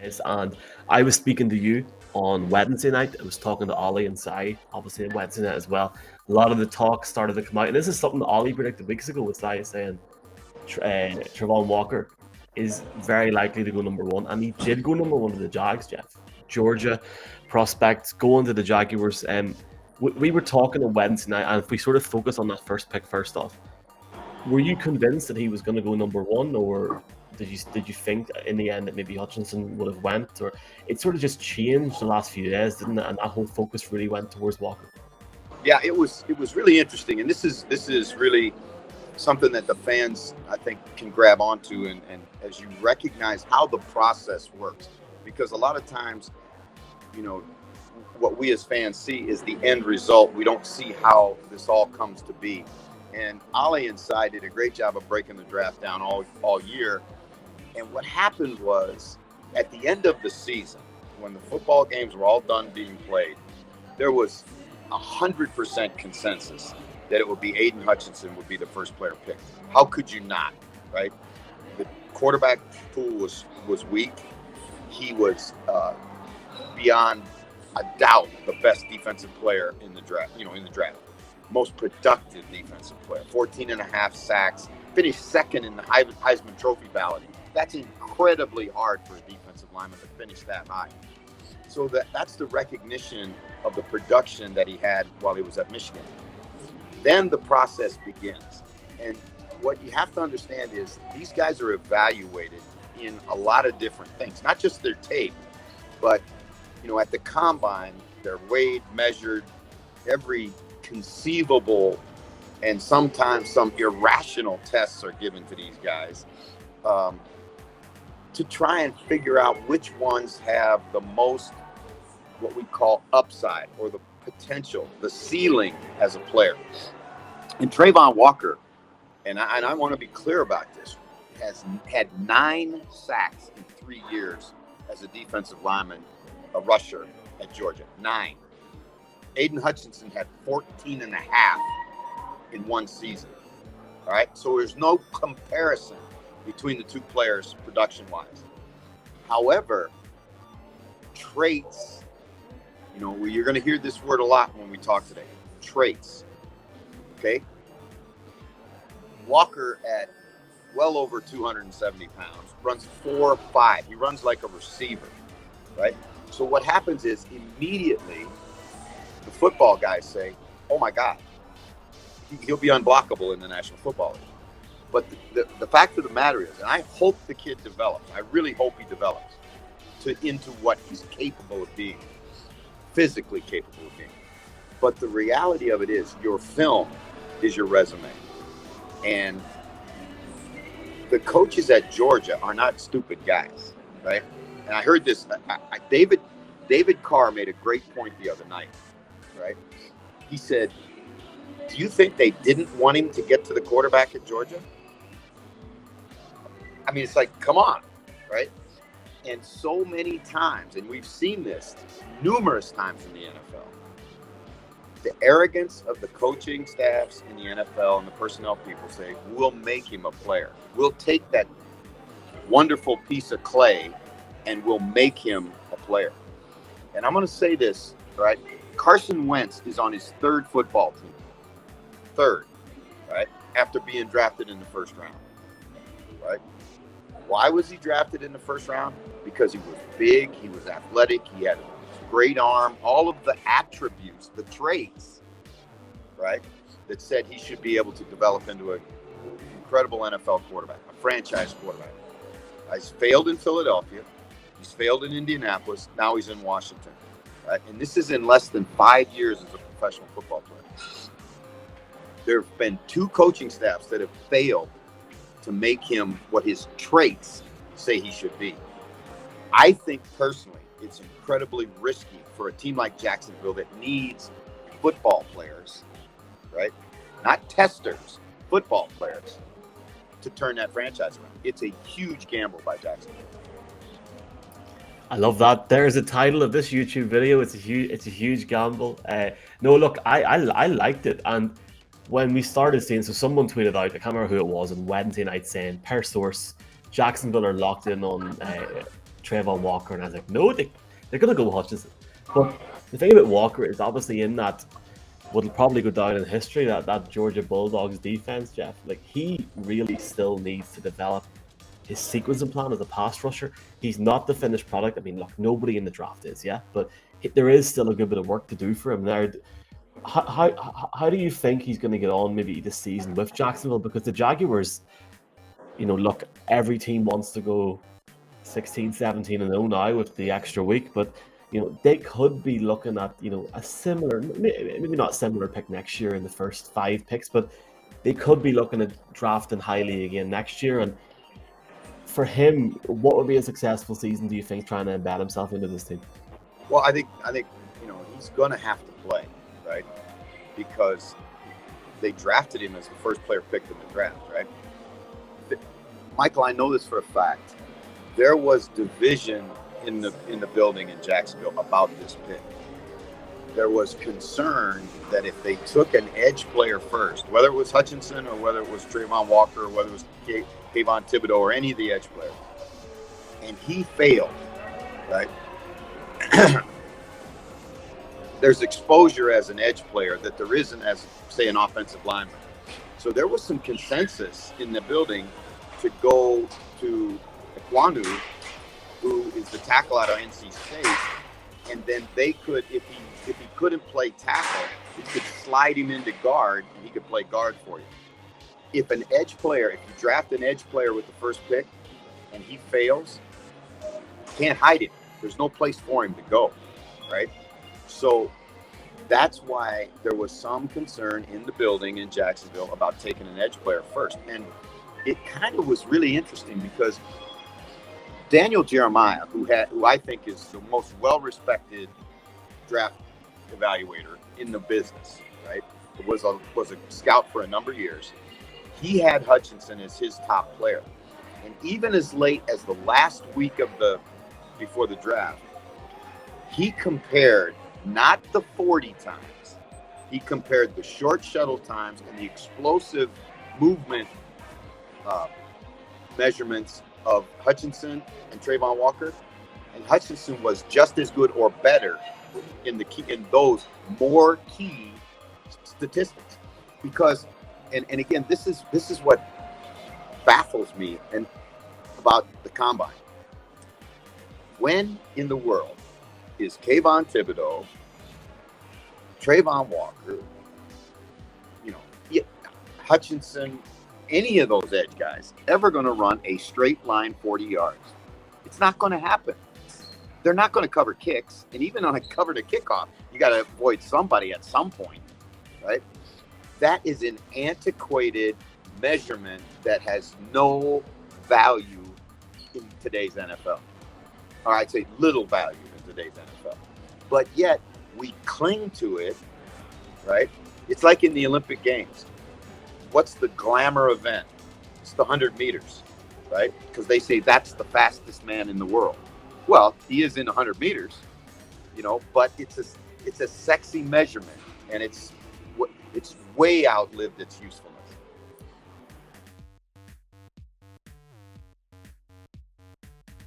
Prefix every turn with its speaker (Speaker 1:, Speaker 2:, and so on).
Speaker 1: And I was speaking to you on Wednesday night. I was talking to Ollie and Sai, obviously on Wednesday night as well. A lot of the talk started to come out, and this is something that Ollie predicted weeks ago. Was Sai saying Travon Walker is very likely to go number one, and he did go number one to the Jags. Jeff, Georgia prospect going to the Jaguars. We were talking on Wednesday night, and if we sort of focus on that first pick first off, were you convinced that he was going to go number one, or did you think in the end that maybe Hutchinson would have went, or it sort of just changed the last few days, didn't it? And that whole focus really went towards Walker.
Speaker 2: Yeah, it was really interesting, and this is really something that the fans, I think, can grab onto, and as you recognize how the process works, because a lot of times, what we as fans see is the end result. We don't see how this all comes to be. And Ollie and Sai did a great job of breaking the draft down all year. And what happened was, at the end of the season, when the football games were all done being played, there was 100% consensus that it would be Aiden Hutchinson would be the first player picked. How could you not, right? The quarterback pool was weak. He was beyond a doubt the best defensive player in the draft. Most productive defensive player. 14 and a half sacks. Finished second in the Heisman Trophy ballot. That's incredibly hard for a defensive lineman to finish that high. So that's the recognition of the production that he had while he was at Michigan. Then the process begins. And what you have to understand is these guys are evaluated in a lot of different things, not just their tape, but at the combine, they're weighed, measured, every conceivable and sometimes some irrational tests are given to these guys to try and figure out which ones have the most, what we call upside, or the potential, the ceiling as a player. And Travon Walker, and I want to be clear about this, has had 9 sacks in 3 years as a defensive lineman, a rusher at Georgia. 9. Aiden Hutchinson had 14 and a half in one season. All right. So there's no comparison between the two players production-wise. However, traits, you're going to hear this word a lot when we talk today. Traits. Okay. Walker at well over 270 pounds, runs 4.5. He runs like a receiver, right? So what happens is immediately the football guys say, oh my God, he'll be unblockable in the National Football League. But the fact of the matter is, and I hope the kid develops, I really hope he develops into what he's capable of being, physically capable of being. But the reality of it is, your film is your resume. And the coaches at Georgia are not stupid guys, right? And I heard this, David Carr made a great point the other night, right? He said, do you think they didn't want him to get to the quarterback at Georgia? I mean, it's like, come on, right? And so many times, and we've seen this numerous times in the NFL, the arrogance of the coaching staffs in the NFL and the personnel people say, we'll make him a player. We'll take that wonderful piece of clay and we'll make him a player. And I'm going to say this, right? Carson Wentz is on his 3rd football team. 3rd, right? After being drafted in the 1st round, right? Why was he drafted in the 1st round? Because he was big, he was athletic, he had a great arm, all of the attributes, the traits, right, that said he should be able to develop into an incredible NFL quarterback, a franchise quarterback. He's failed in Philadelphia, he's failed in Indianapolis, now he's in Washington, right? And this is in less than 5 years as a professional football player. There have been 2 coaching staffs that have failed to make him what his traits say he should be. I think personally, it's incredibly risky for a team like Jacksonville that needs football players, right? Not testers, football players, to turn that franchise around. It's a huge gamble by Jacksonville.
Speaker 1: I love that. There's the title of this YouTube video. It's a huge gamble. No, look, I liked it, and when we started seeing, so someone tweeted out, I can't remember who it was, on Wednesday night saying, per source, Jacksonville are locked in on Travon Walker, and I was like, no, they're going to go Hutchinson. But the thing about Walker is obviously in that what'll probably go down in history, that Georgia Bulldogs defense, Jeff. Like, he really still needs to develop his sequencing plan as a pass rusher. He's not the finished product. I mean, look, nobody in the draft is, yeah, but there is still a good bit of work to do for him there. How do you think he's going to get on maybe this season with Jacksonville? Because the Jaguars, look, every team wants to go 16, 17 and 0 now with the extra week, but they could be looking at a similar, maybe not similar pick next year in the first 5 picks, but they could be looking at drafting highly again next year. And for him, what would be a successful season, do you think, trying to embed himself into this team?
Speaker 2: Well, I think he's going to have to play, right? Because they drafted him as the first player picked in the draft, right? Michael, I know this for a fact. There was division in the building in Jacksonville about this pick. There was concern that if they took an edge player first, whether it was Hutchinson or whether it was Travon Walker or whether it was Kayvon Thibodeau or any of the edge players, and he failed, right? There's exposure as an edge player that there isn't as, say, an offensive lineman. So there was some consensus in the building to go to Ekwonu, who is the tackle out of NC State, and then they could, if he couldn't play tackle, you could slide him into guard, and he could play guard for you. If you draft an edge player with the first pick, and he fails, you can't hide him. There's no place for him to go, right? So that's why there was some concern in the building in Jacksonville about taking an edge player first. And it kind of was really interesting because Daniel Jeremiah, who I think is the most well-respected draft evaluator in the business, right? Was a scout for a number of years. He had Hutchinson as his top player. And even as late as the last week before the draft, he compared not the 40 times, he compared the short shuttle times and the explosive movement measurements of Hutchinson and Travon Walker, and Hutchinson was just as good or better in those more key statistics. Because, and again, this is what baffles me and about the combine. When in the world is Kayvon Thibodeau, Travon Walker, Hutchinson, any of those edge guys ever going to run a straight line 40 yards? It's not going to happen. They're not going to cover kicks. And even on a cover to kickoff, you got to avoid somebody at some point, right? That is an antiquated measurement that has no value in today's NFL. Or I'd say little value in today's NFL. But yet we cling to it, right? It's like in the Olympic Games. What's the glamour event? It's the 100 meters, right? Because they say that's the fastest man in the world. Well, he is in 100 meters, but it's a sexy measurement, and it's way outlived its usefulness.